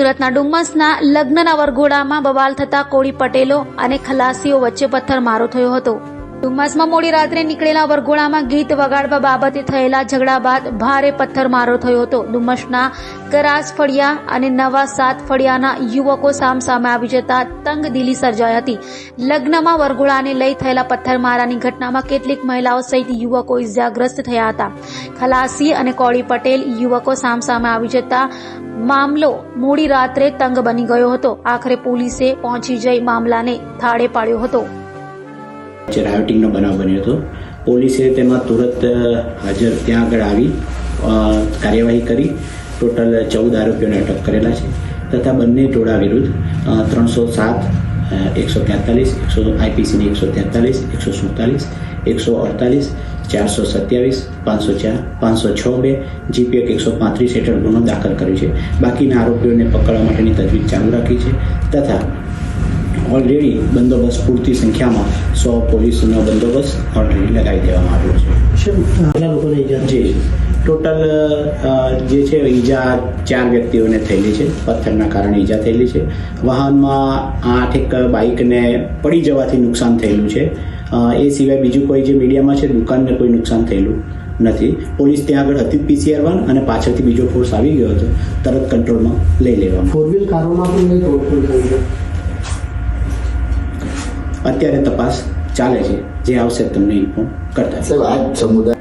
સુરતના ડુમ્મસના લગ્નના વરઘોડામાં બવાલ થતા કોળી પટેલો અને ખલાસીઓ વચ્ચે પથ્થરમારો થયો હતો. ડુમ્મસમાં મોડી રાત્રે નીકળેલા વરઘોડામાં ગીત વગાડવા બાબતે થયેલા ઝઘડા બાદ ભારે પથ્થરમારો થયો હતો. ડુમ્મસના કરાસ ફળિયા અને નવા સાત ફળિયાના યુવકો સામસામે આવી જતા તંગદિલી સર્જાઈ હતી. લગ્નમાં વરઘોડાને લઈ થયેલા પથ્થરમારાની ઘટનામાં કેટલીક મહિલાઓ સહિત યુવકો ઇજાગ્રસ્ત થયા હતા. ખલાસી અને કોળી પટેલ યુવકો સામસામે આવી જતા મામલો મોડી રાત્રે તંગ બની ગયો હતો. આખરે પોલીસે પહોંચી જઈ મામલાને થાળે પાડ્યો હતો. રાયોટિંગનો બનાવ બન્યો હતો. પોલીસે તેમાં તુરંત હાજર ત્યાં આગળ આવી કાર્યવાહી કરી ટોટલ 14 આરોપીઓને અટક કરેલા છે તથા બંને ટોળા વિરુદ્ધ 307, 143, આઈપીસીની 143, 147, 148, 427, 504, 506 જીપીએક 135 હેઠળ ગુનો દાખલ કર્યો છે. બાકીના આરોપીઓને પકડવા માટેની તજવીજ ચાલુ રાખી છે તથા ઓલરેડી બંદોબસ્ત પૂરતી સંખ્યામાં 100 પોલીસનો બંદોબસ્ત ઓલરેડી લગાવી દેવામાં આવ્યો છે. જી ટોટલ જે છે ઈજા 4 વ્યક્તિઓને થયેલી છે. પથ્થરના કારણે ઈજા થયેલી છે. વાહનમાં 8 બાઇકને પડી જવાથી નુકસાન થયેલું છે. એ સિવાય બીજું કોઈ જે મીડિયામાં છે દુકાનને કોઈ નુકસાન થયેલું નથી. પોલીસ ત્યાં આગળ હતી PCR-1 અને પાછળથી બીજો ફોર્સ આવી ગયો હતો. તરત કંટ્રોલમાં લઈ લેવામાં. 4 કારોમાં પણ તોડફોડ થઈ છે. અત્યારે તપાસ ચાલે છે. જે આવશે તમને ઇન્ફોર્મ કરતા. સાહેબ, આ સમુદાય